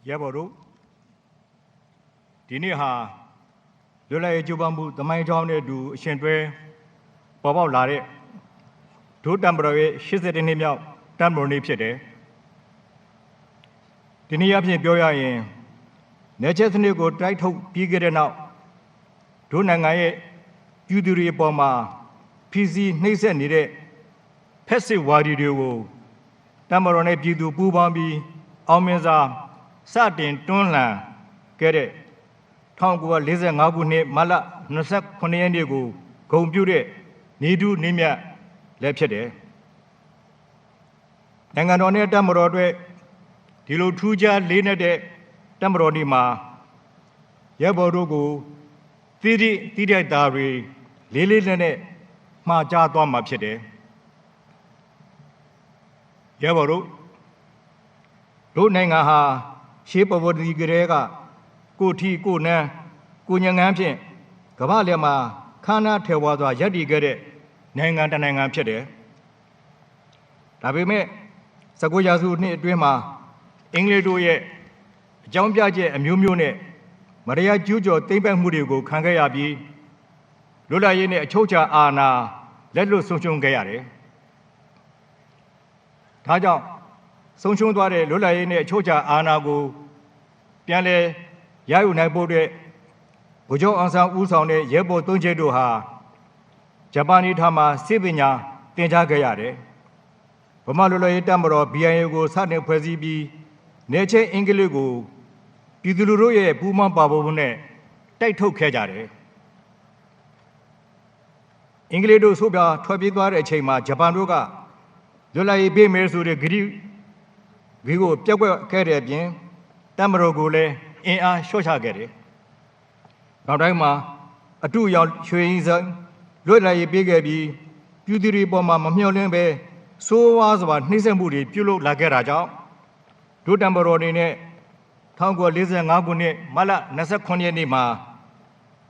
ရဲဘော်တို့ဒီနေ့ဟာလွတ်လပ်ရေးကြိုးပမ်းမှုသမိုင်းကြောင်းနဲ့အတူအရှင်တွဲပေါ်ပေါက်လာတဲ့ဒို့တပ်မတော်ရဲ့82နှစ်မြောက်တပ်မတော်နေ့ဖြစ်တယ်ဒီနေ့အဖြစ်ပြောရရင်နေချက်စနစ်ကိုတိုက်ထုတ်ပြီးခဲ့တဲ့နောက်ဒို့နိုင်ငံရဲ့ပြည်သူတွေအပေါ်မှာဖီစီနှိမ့်ဆက်နေတဲ့ဖက်စစ်ဝါဒီတွေကိုတပ်မတော်နဲ့ပြည်သူပူးပေါင်းပြီးအောင်မြင်စွာစတင်တွန်းလှန်ခဲ့တဲ့1945ခုနှစ်မတ်လ29ရက်နေ့ကိုဂုဏ်ပြုတဲ့နေတူးနေမြတ်လည်းဖြစ်တယ်။နိုင်ငံတော်နဲ့တပ်မတော်အတွက်ဒီလိုထူးခြားလေးနက်တဲ့တပ်မတော်နေ့မှာရဲဘော်တို့ကိုတိတိသားတွေလေးလေးနက်နက်မှားကြားသွားမှာဖြစ်တယ်။ရဲဘော်တို့နိုင်ငံဟာရှေးပဝတိကလေးကကိုထီကိုနန်းကိုညငန်းဖြင့်ကမ္ဘာလယ်မှာခမ်းနားထဲဝါစွာရပ်တည်ခဲ့တဲ့နိုင်ငံတစ်နိုင်ငံဖြစ်တယ်။ဒါပေမဲ့19ရာစုနှစ်အတွင်းမှာအင်္ဂလိပ်တို့ရဲ့အကြောင်းပြချက်အမျိုးမျိုးနဲ့မတရားကျူးကျော်သိမ်းပိုက်မှုတွေကိုခံခဲ့ရပြီးလွတ်လပ်ရေးနဲ့အချုပ်အခြာအာဏာလက်လွတ်ဆုံးရှုံးခဲ့ရတယ်။ဒါကြောင့်ဆုံးရှုံးသွားတဲ့လွတ်လပ်ရေးနဲ့အချုပ်အခြာအာဏာကိုပြန်လည်ရယူနိုင်ဖို့အတွက်ဗိုလ်ချုပ်အောင်ဆန်းဦးဆောင်တဲ့ရဲဘော်သုံးချက်တို့ဟာဂျပန်နေထားမှာစစ်ပညာသင်ကြားခဲ့ရတယ်။ဗမာလွတ်လပ်ရေးတပ်မတော် BIA ကိုစတင်ဖွဲ့စည်းပြီးနေချင်းအင်္ဂလိပ်ကိုပြည်သူလူထုရဲ့ပူးပေါင်းပါဝင်မှုနဲ့တိုက်ထုတ်ခဲ့ကြတယ်။အင်္ဂလိပ်တို့ဆိုပြထွက်ပြေးသွားတဲ့အချိန်မှာဂျပန်တို့ကလွတ်လပ်ရေးပေးမယ်ဆိုတဲ့ဂရီကိုပြက်ကွက်ခဲ့တဲ့အပြင်တပ်မတော်ကိုလည်းအင်အားလျှော့ချခဲ့တယ်။နောက်တိုင်းမှာအတူရောက်ရွှေရင်ဆိုင်လွတ်လပ်ရေးပေးခဲ့ပြီးပြည်သူတွေပေါ်မှာမမျှော်လင့်ပဲစိုးဝါးစွာနှိမ့်ဆက်မှုတွေပြုလုပ်လာခဲ့တာကြောင့်ဒို့တပ်မတော်အနေနဲ့1945ခုနှစ်မတ်လ29ရက်နေ့မှာ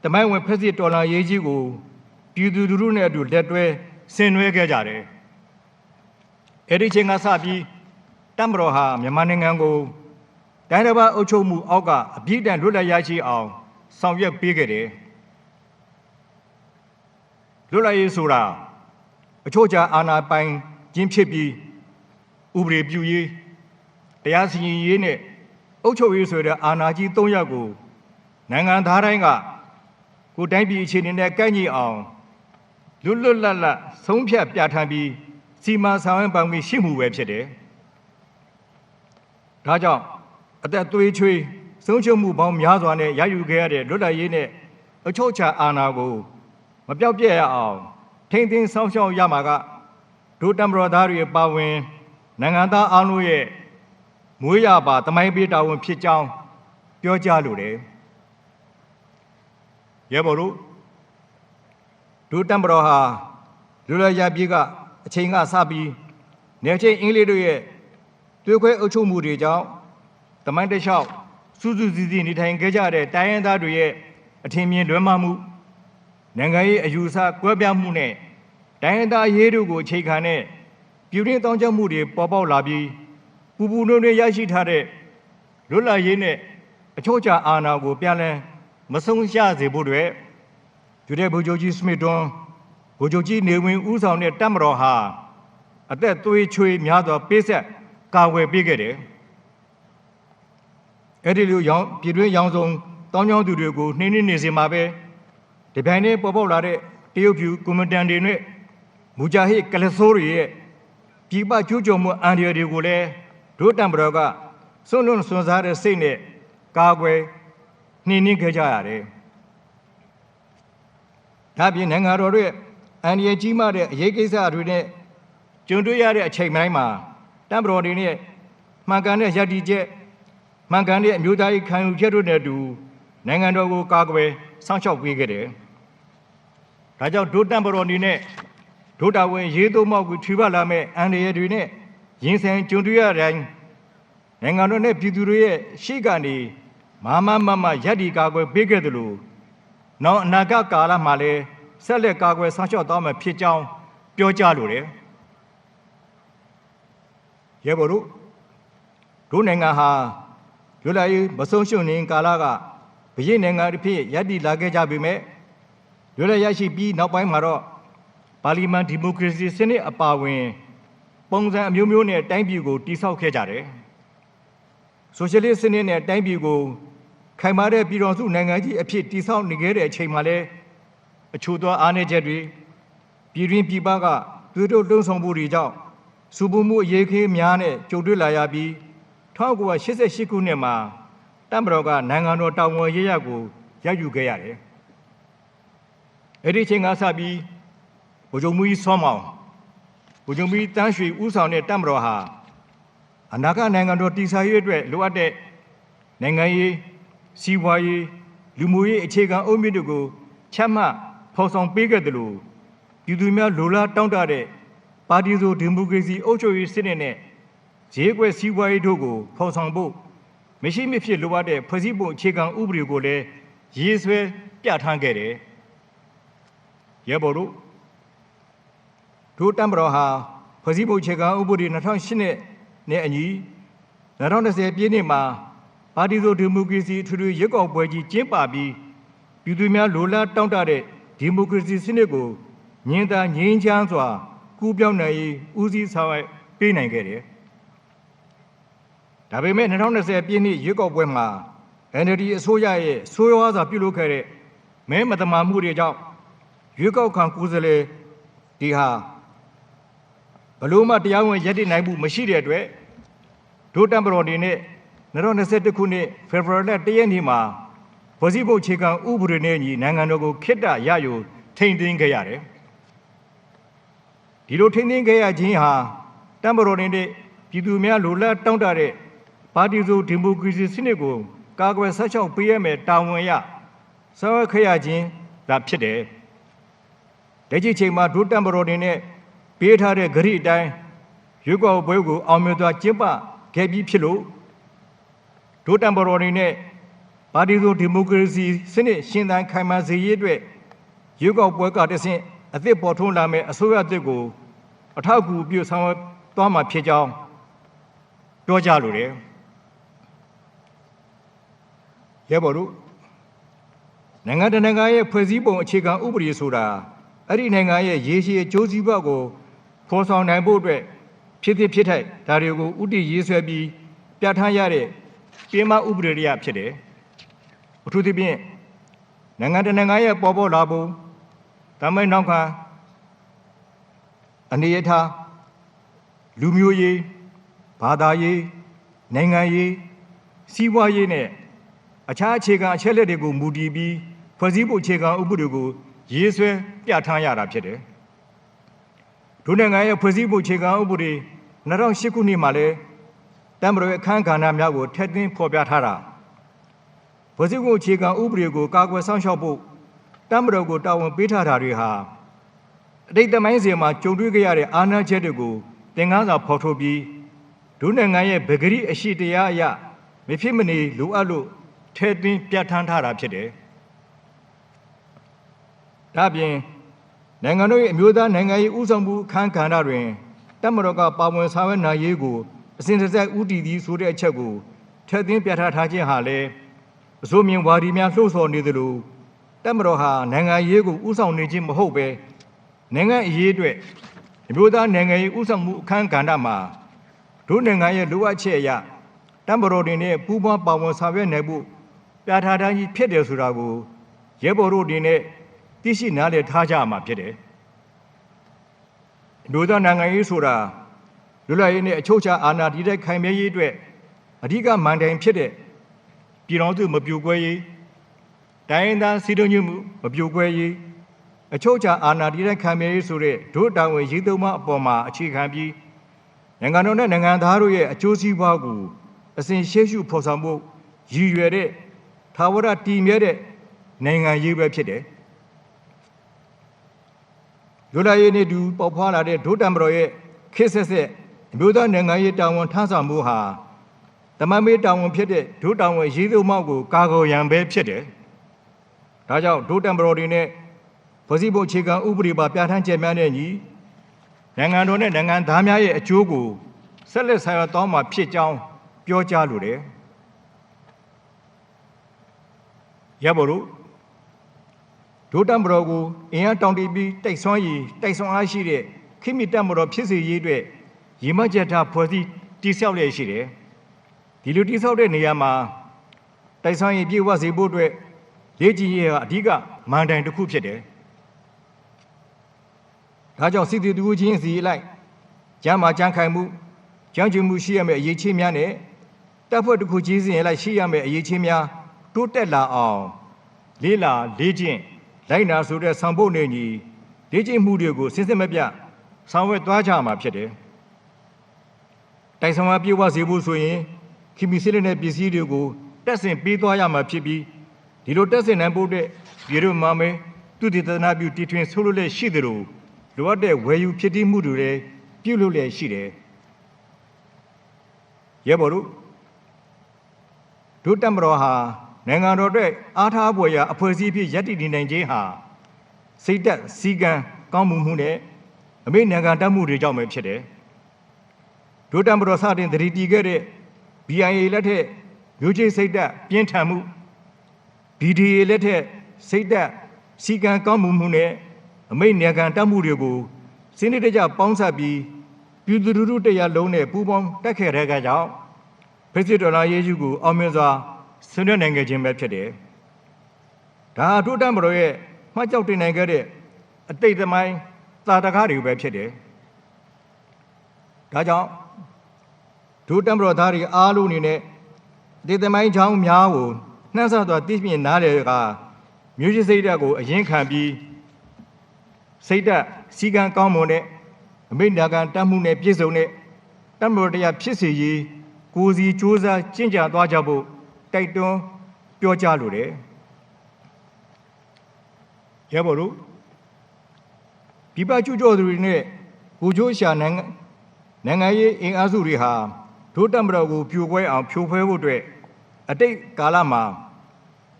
တမိုင်းဝင်ဖက်စစ်တော်လှန်ရေးကြီးကိုပြည်သူလူထုနဲ့အတူလက်တွဲဆင်နွှဲခဲ့ကြတယ်။အဲဒီချိန်ကစပြီးတပ်မတော်ဟာမြန်မာနိုင်ငံကိုတိုင်းဒေသအုပ်ချုပ်မှုအောက်ကအပြည့်အစုံလွတ်လပ်ရရှိအောင်ဆောင်ရွက်ပေးခဲ့တယ်။လွတ်လပ်ရေးဆိုတာအချို့ချာအာဏာပိုင်ခြင်းဖြစ်ပြီးဥပဒေပြုရေးတရားစီရင်ရေးနဲ့အုပ်ချုပ်ရေးဆိုတဲ့အာဏာကြီး၃ရပ်ကိုနိုင်ငံသားတိုင်းကကိုယ်တိုင်းပြည်အခြေအနေနဲ့ကိုက်ညီအောင်လွတ်လပ်ဆုံးဖြတ်ပြဋ္ဌာန်းပြီးစီမံဆောင်ရွက်ပါမှုရှိမှုပဲဖြစ်တယ်။ဒါကြောင့်အသက်သွေးချွေးဆုံးရှုံးမှုပေါင်းများစွာနဲ့ရယူခဲ့ရတဲ့လွတ်လပ်ရေးနဲ့အချုပ်အခြာအာဏာကိုမပြောက်ပြဲရအောင်ထိန်းသိမ်းစောင့်ရှောက်ရမှာကဒို့တပ်မတော်သားတွေပါဝင်နိုင်ငံသားအားလုံးရဲ့မွေးရပါသမိုင်းပေးတာဝန်ဖြစ်ကြောင်းပြောကြားလိုတယ်။ရဲဘော်တို့ဒို့တပ်မတော်ဟာလွတ်လပ်ရေးပြည်ကအချိန်ကစပြီးနေချင်းအင်္ဂလိပ်တို့ရဲ့သွေးခွဲအုပ်ချုပ်မှုတွေကြောင့်တမိုင်းတလျှောက်စူးစီးနေထိုင်ခဲ့ကြတဲ့တိုင်းရင်းသားတွေရဲ့အထင်မြင်လွဲမှားမှုနိုင်ငံရေးအယူအဆကွဲပြားမှုနဲ့တိုင်းရင်းသားရေးတို့ကိုအခြေခံတဲ့ပြည်တွင်းတောင်းကျမှုတွေပေါ်ပေါက်လာပြီးပူနွေးနွေးရရှိထားတဲ့လွတ်လပ်ရေးနဲ့အချုပ်အခြာအာဏာကိုပြန်လည်မဆုံးရှုံးစေဖို့အတွက်ဗိုလ်ချုပ်ကြီးစမစ်တွန်းဗိုလ်ချုပ်ကြီးနေဝင်းဦးဆောင်တဲ့တပ်မတော်ဟာအသက်သွေးချွေးများစွာပေးဆက်ကာဝယ်ပေးခဲ့တယ်။အဲဒီလိုပြည်တွင်းရောင်စုံတောင်းကျသူတွေကိုနှင်းနေစေမှာပဲဒီပိုင်းနဲ့ပေါ်ပေါက်လာတဲ့တရုတ်ဖြူကွန်မန်တန်တွေနဲ့မူဂျာဟစ်ကလဆိုးတွေရဲ့ပြည်ပကျူးကျော်မှုအန်ဒီရတွေကိုလည်းဒို့တပ်မတော်ကစွန့်လွတ်စွန့်စားတဲ့စိတ်နဲ့ကာကွယ်နှင်းခဲ့ကြရတယ်။ဒါပြင်နိုင်ငံတော်ရဲ့အန်ဒီရကြီးမားတဲ့အရေးကိစ္စတွေနဲ့ကြုံတွေ့ရတဲ့အချိန်တိုင်းမှာတပ်မတော်တွေနဲ့မှန်ကန်တဲ့ရည်တည်ချက်မှန်ကန်တဲ့အမျိုးသားရေးခံယူချက်တို့နဲ့အတူနိုင်ငံတော်ကိုကာကွယ်စောင့်ရှောက်ပေးခဲ့တယ်။ဒါကြောင့်ဒို့တပ်မတော်အနေနဲ့ဒို့တာဝန်ရေးသုံးမောက်ကိုထွေးပါလာမဲ့အန်ဒီရတွေနဲ့ရင်ဆိုင်ကြုံတွေ့ရတဲ့နိုင်ငံတော်နဲ့ပြည်သူတွေရဲ့ရှေ့ကနေမရပ်တည်ကာကွယ်ပေးခဲ့သလိုနောက်အနာဂတ်ကာလမှာလည်းဆက်လက်ကာကွယ်စောင့်ရှောက်သွားမှာဖြစ်ကြောင်းပြောကြားလိုတယ်။ရဲဘော်တို့နိုင်ငံဟာ လွတ်လပ်ရေးမဆုံးရှုံးနေကာလကဘုရင်နိုင်ငံတစ်ဖြစ်ရပ်တည်လာခဲ့ကြပေမဲ့လွတ်လပ်ရရှိပြီးနောက်ပိုင်းမှာတော့ပါလီမန်ဒီမိုကရေစီစနစ်အပါအဝင်ပုံစံအမျိုးမျိုးနဲ့တိုင်းပြည်ကိုတည်ဆောက်ခဲ့ကြတယ်။ဆိုရှယ်လစ်စနစ်နဲ့တိုင်းပြည်ကိုခိုင်မာတဲ့ပြည်တော်စုနိုင်ငံကြီးအဖြစ်တည်ဆောက်နေခဲ့တဲ့အချိန်မှာလည်းအချို့သောအားနည်းချက်တွေပြည်တွင်းပြည်ပကသွေးတို့တွန်းဆောင်မှုတွေကြောင့်စူပူမှုအရေးခေးများနဲ့ကြုံတွေ့လာရပြီး1988ခုနှစ်မှာတပ်မတော်ကနိုင်ငံတော်တာဝန်ရရကိုရယူခဲ့ရတယ်။အဲ့ဒီချိန်ကစပြီးဗိုလ်ချုပ်မှုကြီးစောမောင်ဗိုလ်ချုပ်မှုကြီးတန်းရွှေဦးဆောင်တဲ့တပ်မတော်ဟာအနာဂတ်နိုင်ငံတော်တည်ဆောက်ရေးအတွက်လိုအပ်တဲ့နိုင်ငံရေးစီးပွားရေးလူမှုရေးအခြေခံအုတ်မြစ်တွေကိုချမှတ်ဖော်ဆောင်ပေးခဲ့တယ်လို့ပြည်သူများလိုလားတောင်းတတဲ့ပါတီစုဒီမိုကရေစီအုပ်ချုပ်ရေးစနစ်နဲ့ဈေးကွက်စီးပွားရေးတို့ကိုဖော်ဆောင်ဖို့မရှိမဖြစ်လိုအပ်တဲ့ဖွဲ့စည်းပုံအခြေခံဥပဒေကိုလည်းရေးဆွဲပြဋ္ဌာန်းခဲ့တယ်။ရဲဘော်တို့တပ်မတော်ဟာဖွဲ့စည်းပုံအခြေခံဥပဒေ2008နဲ့အညီ2020ပြည့်နှစ်မှာပါတီစုဒီမိုကရေစီထွေထွေရွေးကောက်ပွဲကြီးကျင်းပပြီးပြည်သူများလိုလားတောင်းတတဲ့ဒီမိုကရေစီစနစ်ကိုငြင်းသာငြိမ်းချမ်းစွာကူးပြောင်းနိုင်ရေးဦးစီးဆောင်ရွက်ပေးနိုင်ခဲ့တယ်။ဒါပေမဲ့2020ပြည့်နှစ်ရွေးကောက်ပွဲမှာ NLD အစိုးရရဲ့ဆိုးရွားစွာပြုလုပ်ခဲ့တဲ့မဲမတမာမှုတွေကြောင့်ရွေးကောက်ခံကိုယ်စားလှယ်ဒီဟာဘလို့မှတရားဝင်ရည်တည်နိုင်မှုမရှိတဲ့အတွက်ဒို့တပ်မတော်အနေနဲ့2021ခုနှစ်ဖေဖော်ဝါရီလ1ရက်နေ့မှာဖွဲ့စည်းပုံအခြေခံဥပဒေနဲ့ညီနိုင်ငံတော်ကိုခေတ္တရယူထိန်းသိမ်းခဲ့ရတယ်။ဒီလိုထိန်းသိမ်းခဲ့ရခြင်းဟာတပ်မတော်နဲ့ပြည်သူများလိုလားတောင်းတတဲ့ပါတီစုဒီမိုကရေစီစနစ်ကိုကာကွယ်ဆောက်ရှောက်ပေးရမယ်တာဝန်ရဆောင်ရွက်ခဲ့ရခြင်းသာဖြစ်တယ်။လက်ရှိချိန်မှာဒို့တပ်မတော်နဲ့ပေးထားတဲ့ဂရိအတိုင်းရွေးကောက်ပွဲကိုအောင်မြင်စွာကျင်းပခဲ့ပြီးဖြစ်လို့ဒို့တပ်မတော်နဲ့ပါတီစုဒီမိုကရေစီစနစ်ရှင်သန်ခိုင်မာစေရေးအတွက်ရွေးကောက်ပွဲကတဆင့်အသစ်ပေါ်ထွန်းလာမယ့်အစိုးရအသစ်ကိုအထောက်အကူပြုဆောင်ရွက်သွားမှာဖြစ်ကြောင်းပြောကြလိုတယ်။ရဲဘော်တို့နိုင်ငံတကာရဲ့ဖွဲ့စည်းပုံအခြေခံဥပဒေဆိုတာအဲ့ဒီနိုင်ငံရဲ့ရေရှည်အကျိုးစီးပွားကိုဖော်ဆောင်နိုင်ဖို့အတွက်ဖြစ်ထိုက်ဒါတွေကိုဥတည်ရေးဆွဲပြီးပြဋ္ဌာန်းရတဲ့ပြည်မဥပဒေရဖြစ်တယ်။အထူးသဖြင့်နိုင်ငံတကာရဲ့ပေါ်ပေါ်လာပုံဒါမှမဟုတ်နောက်ခံအနေအထားလူမျိုးရေးဘာသာရေးနိုင်ငံရေးစီးပွားရေးနဲ့အခြားအခြေခံအချက်အလက်တွေကိုမူတည်ပြီးဖွဲ့စည်းပုံအခြေခံဥပဒေကိုရေးဆွဲပြဋ္ဌာန်းရတာဖြစ်တယ်။ဒုနိုင်ငံရဲ့ဖွဲ့စည်းပုံအခြေခံဥပဒေ2008ခုနှစ်မှာလည်းတပ်မတော်ရဲ့အခမ်းကဏ္ဍများကိုထည့်သွင်းဖော်ပြထားတာဖွဲ့စည်းပုံအခြေခံဥပဒေကိုကာကွယ်စောင့်ရှောက်ဖို့တပ်မတော်ကိုတာဝန်ပေးထားတာတွေဟာအတိတ်သမိုင်းစဉ်မှာကြုံတွေ့ခဲ့ရတဲ့အာဏာချက်တွေကိုသင်ခန်းစာဖော်ထုတ်ပြီးဒုနိုင်ငံရဲ့ဗဂရိအရှိတရားအရမဖြစ်မနေလိုအပ်လို့ထည့်သွင်းပြဋ္ဌာန်းထားတာဖြစ်တယ်။ဒါပြင်နိုင်ငံတော်ရဲ့အမျိုးသားနိုင်ငံရေးဦးဆောင်မှုအခမ်းကဏ္ဍတွင်တပ်မတော်ကပါဝင်ဆောင်ရွက်နိုင်ရေးကိုအစဉ်တစိုက်ဦးတည်သည်ဆိုတဲ့အချက်ကိုထည့်သွင်းပြဋ္ဌာန်းထားခြင်းဟာလည်းအစိုးမြင်ဝါဒီများလှုံ့ဆော်နေသလိုတပ်မတော်ဟာနိုင်ငံရေးကိုဦးဆောင်နေခြင်းမဟုတ်ပဲနိုင်ငံအရေးအတွက်အမျိုးသားနိုင်ငံရေးဦးဆောင်မှုအခမ်းကဏ္ဍမှာဒုနိုင်ငံရဲ့လိုအပ်ချက်အရတပ်မတော်တွေနဲ့ပူးပေါင်းပါဝင်ဆောင်ရွက်နိုင်ဖို့ပြဋ္ဌာန်းထားခြင်းဖြစ်တယ်ဆိုတာကိုရဲဘော်တို့တွေနဲ့သိရှိနားလည်ထားကြမှာဖြစ်တယ်။အမျိုးသားနိုင်ငံရေးဆိုတာလွတ်လပ်ရေးနဲ့အချုပ်အခြာအာဏာတည်တဲ့ခိုင်မြဲရေးအတွက်အဓိကမန်တိုင်ဖြစ်တဲ့ပြည်တော်စုမပြိုကွဲရေးတိုင်းရင်းသားစီးတုံးညမှုမပြိုကွဲရေးအချုပ်အခြာအာဏာတည်တဲ့ခိုင်မြဲရေးဆိုတဲ့ဒုတာဝန်ရေးသုံးပါအပေါ်မှာအခြေခံပြီးနိုင်ငံတော်နဲ့နိုင်ငံသားတို့ရဲ့အကျိုးစီးပွားကိုအစဉ်ရှေ့ရှုဖော်ဆောင်ဖို့ရည်ရွယ်တဲ့ထာဝရတည်မြဲတဲ့နိုင်ငံရေးပဲဖြစ်တယ်။လွတ်လပ်ရေးနဲ့တူပေါက်ဖွားလာတဲ့ဒုတပ်မတော်ရဲ့ခေတ်ဆက်ဆက်အမျိုးသားနိုင်ငံရေးတာဝန်ထမ်းဆောင်မှုဟာတမန်မေးတာဝန်ဖြစ်တဲ့ဒုတာဝန်ရေးသုံးပါကိုကာကွယ်ရန်ပဲဖြစ်တယ်။ဒါကြောင့်ဒုတပ်မတော်တွေနဲ့ဖွဲ့စည်းပုံအခြေခံဥပဒေပါပြဋ္ဌာန်းချက်များနဲ့ညီနိုင်ငံတော်နဲ့နိုင်ငံသားများရဲ့အကျိုးကိုဆက်လက်ဆောင်ရွက်သွားမှာဖြစ်ကြောင်းပြောကြားလိုတယ်။ ရပါလို့ဒိုတမ်ဘရောကိုအင်အားတောင်တီပြီးတိုက်ဆွမ်းအားရှိတဲ့ခိမိတမ်ဘရောဖြစ်စေရေးအတွက်ရည်မှတ်ချက်ထားဖွဲ့စည်းတည်ဆောက်လျက်ရှိတယ်ဒီလိုတည်ဆောက်တဲ့နေရာမှာတိုက်ဆွမ်းရည်ပြည့်ဝစေဖို့အတွက်လေ့ကျင့်ရေးဟာအဓိကမန်တိုင်တစ်ခုဖြစ်တယ်ဒါကြောင့်စစ်တီတူချင်းစီလိုက်ကျမ်းမာကြံခိုင်မှုကြောင်းကျမှုရှိရမယ့်အရေးချင်းများနဲ့တပ်ဖွဲ့တစ်ခုချင်းစီလိုက်ရှိရမယ့်အရေးချင်းများတိုးတက်လာအောင်လေးလာလေးကျင့်လိုက်နာဆိုတဲ့ဆောင်ဖို့နေညီလေ့ကျင့်မှုတွေကိုစစ်စစ်မပြဆောင်ရွက်သွားကြမှာဖြစ်တယ်တိုက်ဆောင်အားပြေဝစေဖို့ဆိုရင်ခီမီစစ်လက်နဲ့ပစ္စည်းတွေကိုတက်ဆင်ပေးသွားရမှာဖြစ်ပြီးဒီလိုတက်ဆင်နိုင်ဖို့အတွက်ပြည်သူ့မမဲသူတည်တနာပြုတည်ထွင်ဆိုလို့လည်းရှိသလိုလိုအပ်တဲ့ဝယ်ယူဖြစ်တည်မှုတွေလည်းပြုလုပ်လည်းရှိတယ်ရဲဘော်တို့ဒုတက်မတော်ဟာနိုင်ငံတော်အတွက်အားထားဖွယ်ရာအဖွဲ့အစည်းဖြစ်ရည်တည်နေနိုင်ခြင်းဟာစိတ်သက်စီကံကောင်းမှုနဲ့အမိနိုင်ငံတတ်မှုတွေကြောင့်ပဲဖြစ်တယ်ဒုတက်မတော်စတင်တည်တည်ခဲ့တဲ့ BIA လက်ထက်မျိုးချစ်စိတ်သက်ပြင်းထန်မှု BDA လက်ထက်စိတ်သက်စီကံကောင်းမှုနဲ့အမိနိုင်ငံတတ်မှုတွေကိုစနစ်တကျပေါင်းစပ်ပြီးပြည်သူလူထုတရားလုံးနဲ့ပူးပေါင်းတက်ခဲ့တဲ့ကြောင့်ဖက်စစ်ဒေါ်လာရေးစုကိုအောင်မြင်စွာဆွေးနွေးနိုင်ခဲ့ခြင်းပဲဖြစ်တယ်။ဒါဒုတက်မတော်ရဲ့မှတ်ကြောက်တင်နိုင်ခဲ့တဲ့အတိတ်သမိုင်းသာတကားတွေပဲဖြစ်တယ်။ဒါကြောင့်ဒုတက်မတော်သားတွေအားလုံးအနေနဲ့ဒီသမိုင်းချောင်းများကိုနှံ့ဆက်စွာသိမြင်နားလည်ကမျိုးရှိစိတ်ဓာတ်ကိုအရင်ခံပြီးစိတ်ဓာတ်စီကံကောင်းမွန်တဲ့အမိနာကန်တတ်မှုနဲ့ပြည့်စုံတဲ့တမတော်တရားဖြစ်စေရေးကိုယ်စီစ조사ကျင့်ကြံသွားကြဖို့တိုက်တွန်းပြောကြားလိုတယ်။ရဲဘော်တို့ပြပကျူးကျော်သူတွေနဲ့ကိုချိုးရှာနိုင်ငံရေးအင်အားစုတွေဟာဒုတက်မတော်ကိုပြိုကွဲအောင်ဖြိုခွဲဖို့အတွက်အတိတ်ကာလမှာ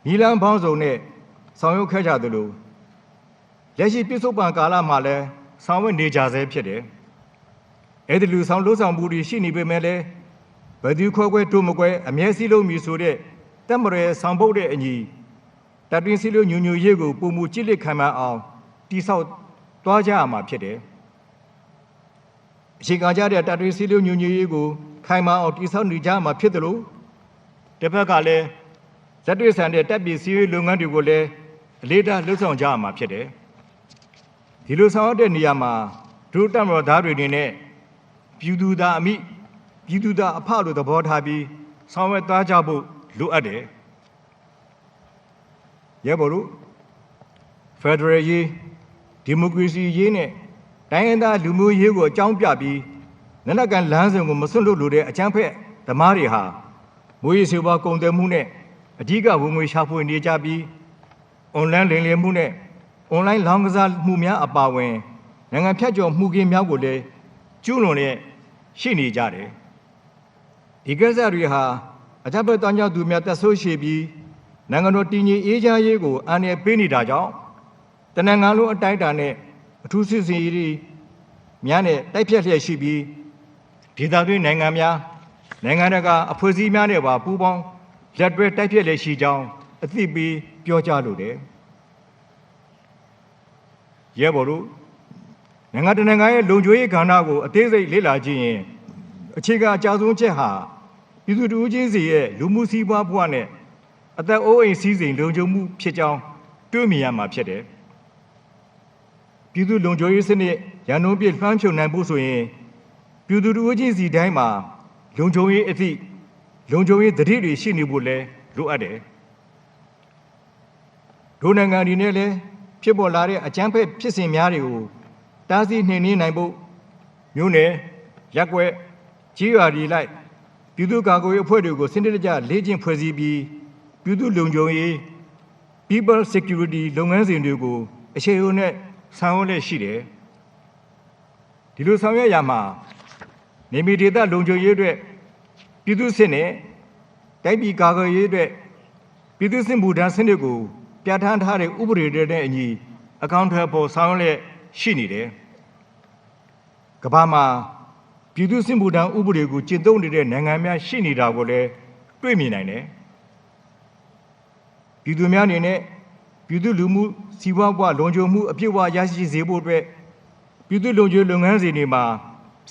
နီလန်းပေါင်းစုံနဲ့ဆောင်ရွက်ခဲ့ကြသလိုလက်ရှိပြစ္ဆုတ်ပံကာလမှာလည်းဆောင်ရွက်နေကြဆဲဖြစ်တယ်။အဲဒီလူဆောင်လို့ဆောင်မှုတွေရှိနေပေမဲ့လည်းဘယ်သူခွဲခွဲတို့မကွဲအမျက်စီးလုံးမြည်ဆိုတဲ့တက်မရဲဆောင်ဖို့တဲ့အညီတတွင်စီလိုညူညူရေးကိုပုံမှုကြည့်လက်ခံမှအောင်တိဆောက်သွားကြရမှာဖြစ်တယ်။အချိန်ကာကြတဲ့တတွင်စီလိုညူညူရေးကိုခိုင်မာအောင်တိဆောက်နေကြမှာဖြစ်တယ်လို့တစ်ဖက်ကလည်းလက်တွေ့ဆန်တဲ့တပ်ပစ္စည်းလုပ်ငန်းတွေကိုလည်းအလေးထားလှုပ်ဆောင်ကြရမှာဖြစ်တယ်။ဒီလိုဆောင်ရွက်တဲ့နေရာမှာဒုတက်မတော်သားတွေနေနဲ့ပြည်သူသားအမိပြည်သူသားအဖလိုသဘောထားပြီးဆောင်ရွက်သွားကြဖို့လိုအပ်တယ်။ရဲဘော်တို့ဖက်ဒရယ်ရေးဒီမိုကရေစီရေးနဲ့တိုင်းရင်းသားလူမျိုးရေးကိုအကြောင်းပြပြီးနိုင်ငံကန်လမ်းစဉ်ကိုမစွန့်လွတ်လို့တဲ့အကြမ်းဖက်သမားတွေဟာမွေးစေပါကုန်တယ်မှုနဲ့အဓိကဝင်ငွေရှာဖွေနေကြပြီးအွန်လိုင်းလိမ်လည်မှုနဲ့အွန်လိုင်းလောင်းကစားမှုများအပါအဝင်နိုင်ငံဖြတ်ကျော်မှုခင်းများကိုလည်းကျူးလွန်နဲ့ရှိနေကြတယ်။ဒီကိစ္စတွေဟာအကြမ်းဖက်တောင်းကြသူများတက်ဆိုးရှိပြီးနိုင်ငံတော်တည်ငြိမ်အေးချမ်းရေးကိုအန္တရာယ်ပေးနေတာကြောင့်တနင်္ဂနွေလုံးအတိုင်းအတာနဲ့အထူးစစ်စင်ရေးများနဲ့တိုက်ဖြတ်လျက်ရှိပြီးဒေသတွင်းနိုင်ငံများနိုင်ငံတကာအဖွဲ့အစည်းများနဲ့ပါပူးပေါင်းလက်တွဲတိုက်ဖြတ်လျက်ရှိကြောင်းအသိပေးပြောကြားလိုတယ်။ရဲဘော်တို့နိုင်ငံတကာရဲ့လုံခြုံရေးကဏ္ဍကိုအသေးစိတ်လေ့လာကြည့်ရင်အခြေခံအကျဆုံးချက်ဟာပြည်သူတို့ချင်းစီရဲ့လူမှုစီးပွားဘဝနဲ့အသက်အိုးအိမ်စည်းစိမ်လုံခြုံမှုဖြစ်ကြောင်းတွေ့မြင်ရမှာဖြစ်တယ်။ပြည်သူလုံခြုံရေးစနစ်ရန်ကုန်ပြည်လွှမ်းခြုံနိုင်ဖို့ဆိုရင်ပြည်သူတို့ချင်းစီတိုင်းမှာလုံခြုံရေးအသည့်လုံခြုံရေးသတိတွေရှိနေဖို့လဲလိုအပ်တယ်။ဒိုနိုင်ငံတွေနဲ့လည်းဖြစ်ပေါ်လာတဲ့အကြမ်းဖက်ဖြစ်စဉ်များတွေကိုတားဆီးနှိမ်နင်းနိုင်ဖို့မြို့နယ်ရပ်ကွက်ကြီးရွာတွေလိုက်ပြည်သူ့ကာကွယ်ရေးအဖွဲ့တွေကိုစနစ်တကျလေ့ကျင့်ဖွဲ့စည်းပြီးပြည်သူ့လုံခြုံရေး People Security လုပ်ငန်းစဉ်တွေကိုအခြေအုံနဲ့ဆောင်ရွက်လက်ရှိတယ်။ဒီလိုဆောင်ရွက်ရမှာနေမီဒေသလုံခြုံရေးအတွက်ပြည်သူ့စစ်နဲ့တိုင်းပြည်ကာကွယ်ရေးအတွက်ပြည်သူ့စစ်မှုထမ်းစနစ်ကိုပြဋ္ဌာန်းထားတဲ့ဥပဒေတွေနဲ့အညီအကောင့်ထဲပေါ်ဆောင်ရွက်ရှိနေတယ်။ကမ္ဘာမှာပြည်သူ့စစ်မှုထမ်းဥပဒေကိုကျင့်သုံးနေတဲ့နိုင်ငံများရှိနေတာကိုလည်းတွေ့မြင်နိုင်တယ်။ ပြည်သူများအနေနဲ့ပြည်သူလူမှုစီးပွားဘဝလုံခြုံမှုအပြည့်အဝရရှိစေဖို့အတွက်ပြည်သူလုံခြုံလုပ်ငန်းစဉ်တွေမှာ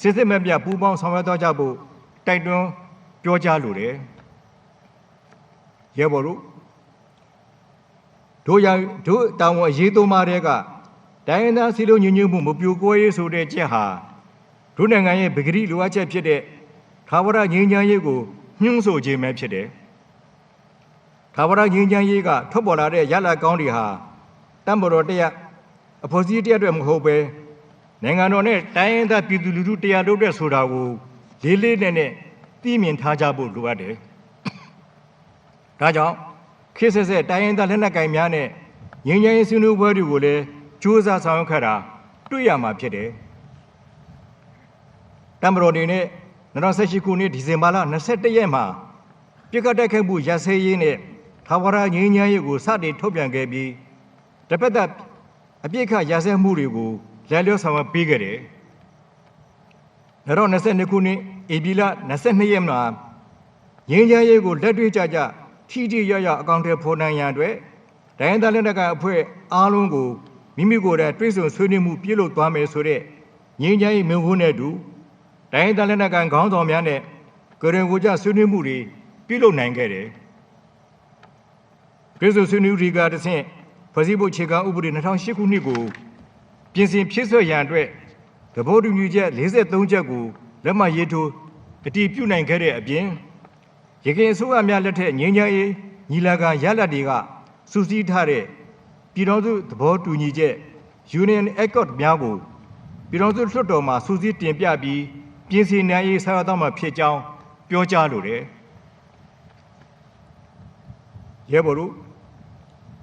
စစ်စစ်မဲ့ပြပူးပေါင်းဆောင်ရွက်သွားကြဖို့တိုက်တွန်းပြောကြားလိုတယ်ရဲဘော်တို့တို့တောင်ဝန်အရေးသုံးပါးတဲ့ကတိုင်းရင်းသားစီလုံးညီညွတ်မှုမပြိုကွဲရေးဆိုတဲ့ချက်ဟာတို့နိုင်ငံရဲ့ပဂတိလိုအပ်ချက်ဖြစ်တဲ့ထာဝရငြိမ်းချမ်းရေးကိုညှို့ဆိုခြင်းပဲဖြစ်တယ်ထာဝရငြိမ်းချမ်းရေးကထွက်ပေါ်လာတဲ့ရလဒ်ကောင်းတွေဟာတမ္ပတော်တရားအဖွဲ့အစည်းတရားတွေမဟုတ်ပဲနိုင်ငံတော်နဲ့တိုင်းရင်းသားပြည်သူလူထုတရားတို့တဲ့ဆိုတာကိုလေးလေးနက်နက်သိမြင်ထားကြဖို့လိုအပ်တယ်။ဒါကြောင့်ခေတ်ဆက်ဆက်တိုင်းရင်းသားလက်နက်ကိုင်များနဲ့ငြိမ်းချမ်းရေးဆွေးနွေးပွဲတွေကိုလည်းကြိုးစားဆောင်ရွက်ခဲ့တာတွေ့ရမှာဖြစ်တယ်။တမ္ပတော်တွေနဲ့2018ခုနှစ်ဒီဇင်ဘာလ21ရက်မှာပြစ်ခတ်တိုက်ခိုက်မှုရစဲရေးနဲ့ထာဝရငြိမ်းချမ်းရေးကိုစတင်ထုတ်ပြန်ခဲ့ပြီးတစ်ဖက်သက်အပြစ်ခတ်ရစဲမှုတွေကိုလက်လျောဆောင်ရွက်ပေးခဲ့တယ်။2022ခုနှစ်ဧပြီလ22ရက်မှာငြိမ်းချမ်းရေးကိုလက်တွေ့ကြထိထိရောက်ရောက်အကောင့်ထဲဖော်နိုင်ရန်အတွက်ဒိုင်းသားလက်နက်ကိုင်အဖွဲ့အားလုံးကိုမိမိကိုယ်တိုင်တွဲဆုံဆွေးနွေးမှုပြုလုပ်သွားမယ်ဆိုတဲ့ငြိမ်းချမ်းရေးမင်းဝန်းနဲ့တူဒိုင်းသားလက်နက်ကိုင်ခေါင်းဆောင်များနဲ့ကရင်ကိုကြဆွေးနွေးမှုတွေပြုလုပ်နိုင်ခဲ့တယ်။တွဲဆုံဆွေးနွေးတွေကတဆင့်ဖွဲ့စည်းပုံအခြေခံဥပဒေ2008ခုနှစ်ကိုပြင်ဆင်ဖြည့်စွက်ရန်အတွက်သဘောတူညီချက်43ချက်ကိုလက်မှတ်ရေးထိုးအတည်ပြုနိုင်ခဲ့တဲ့အပြင်ရခိုင်အစိုးရများလက်ထက်ငြိမ်းချမ်းရေးညီလာခံရလဒ်တွေကစုစည်းထားတဲ့ပြည်တော်စုသဘောတူညီချက် Union Accord များကိုပြည်တော်စုလွှတ်တော်မှာစုစည်းတင်ပြပြီးပြင်ဆင်နိုင်ရေးဆောင်ရွက်သွားမှာဖြစ်ကြောင်းပြောကြားလိုတယ်။ရဲဘော်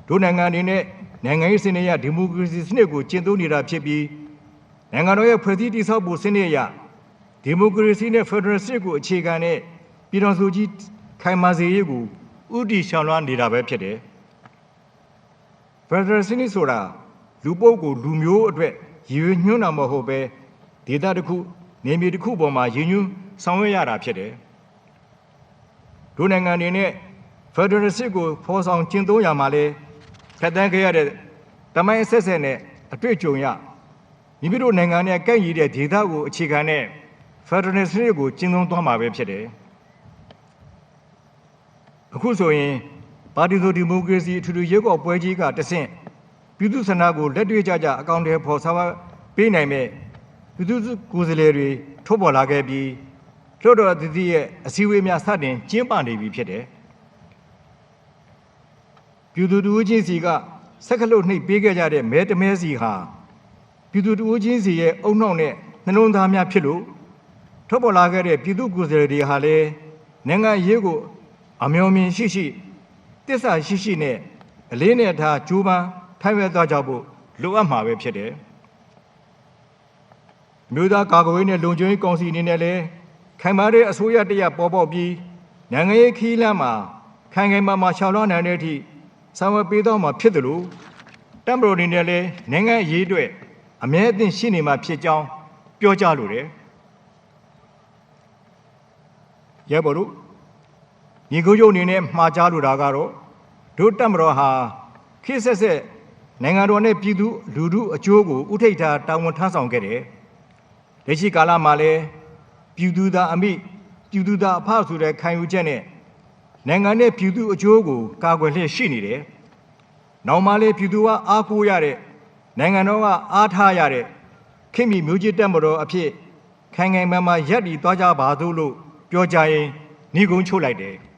တို့နိုင်ငံအနေနဲ့နိုင်ငံရေးစနစ်အရဒီမိုကရေစီစနစ်ကိုကျင့်သုံးနေတာဖြစ်ပြီးနိုင်ငံတော်ရဲ့ဖွဲ့စည်းတည်ဆောက်ဖို့စနစ်အရဒီမိုကရေစီနဲ့ဖက်ဒရယ်စနစ်ကိုအခြေခံတဲ့ပြည်တော်စုကြီးခိုင်မာစေရေးကိုဥတီရှောင်လွှမ်းနေတာပဲဖြစ်တယ်။ဖက်ဒရယ်စနစ်ဆိုတာလူပုဂ္ဂိုလ်လူမျိုးအတွက်ရည်ရွယ်ညွှန်းတာမဟုတ်ပဲဒေသတစ်ခုနေမြေတစ်ခုပေါ်မှာရည်ညွှန်းဆောင်ရွက်ရတာဖြစ်တယ်။တို့နိုင်ငံအနေနဲ့ဖက်ဒရယ်စနစ်ကိုဖော်ဆောင်ကျင့်သုံးရမှာလဲဖြတ်သန်းခဲ့ရတဲ့တမိုင်းဆက်ဆက်နဲ့အတွေ့အကြုံရမိမိတို့နိုင်ငံနဲ့ကန့်ညီတဲ့ဒေသကိုအခြေခံတဲ့ဖက်ဒရယ်စနစ်ကိုကျင့်သုံးသွားမှာပဲဖြစ်တယ်။အခုဆိုရင်ပါတီစုဒီမိုကရေစီအထူးရွေးကောက်ပွဲကြီးကတဆင့်ပြည်သူ့ဆန္ဒကိုလက်တွေ့ကြအကောင့်ထဲပေါ်ဆောင်ပေးနိုင်မဲ့ပြည်သူ့ကိုယ်စားလှယ်တွေထုတ်ပေါ်လာခဲ့ပြီးလွှတ်တော်အသီးသီးရဲ့အစည်းအဝေးများစတင်ကျင်းပနေပြီဖြစ်တယ်။ပြည်သူ့တူဦးချင်းစီကစက္ကလုတ်နှိပ်ပေးခဲ့ကြတဲ့မဲတမဲစီဟာပြည်သူ့တူဦးချင်းစီရဲ့အုံနှောက်နဲ့နှလုံးသားများဖြစ်လို့ထုတ်ပေါ်လာခဲ့တဲ့ပြည်သူ့ကိုယ်စားလှယ်တွေဟာလည်းနိုင်ငံရေးကိုအမျှော်မြင်ရှိတစ္ဆာရှိနဲ့အလေးနဲ့ထားကြိုးပမ်းထိုင်ဝဲသွားကြဖို့လိုအပ်မှာပဲဖြစ်တယ်။မြို့သားကာကွယ်ရေးနဲ့လုံခြုံရေးကောင်စီအနေနဲ့လည်းခိုင်မာတဲ့အစိုးရတရပေါ်ပေါက်ပြီးနိုင်ငံရေးခီးလမ်းမှာခိုင်မာရှောင်လွှမ်းနိုင်တဲ့အထိဆောင်ရွက်ပေးတော့မှာဖြစ်တယ်လို့တမ္ပတော်အနေနဲ့လည်းနိုင်ငံရေးအတွက်အမြဲအသင့်ရှိနေမှာဖြစ်ကြောင်းပြောကြားလိုတယ်။ရဲဘော်တို့ညီကိုရုံအနေနဲ့မှားကြားလိုတာကတော့တို့တမ္ပတော်ဟာခေတ်ဆက်ဆက်နိုင်ငံတော်နဲ့ပြည်သူလူထုအကျိုးကိုဥထိပ်ထားတာဝန်ထမ်းဆောင်ခဲ့တယ်။လက်ရှိကာလမှာလည်းပြည်သူသားအမိပြည်သူသားအဖဆိုတဲ့ခံယူချက်နဲ့နိုင်ငံနဲ့ပြည်သူအကျိုးကိုကာကွယ်လျက်ရှိနေတယ်။နောက်မှလည်းပြည်သူကအားကိုးရတဲ့နိုင်ငံတော်ကအားထားရတဲ့ခေတ်မီမျိုးချစ်တမ္ပတော်အဖြစ်ခိုင်မာရပ်တည်သွားကြပါစို့လို့ပြောကြရင်ညီကုန်းချုပ်လိုက်တယ်။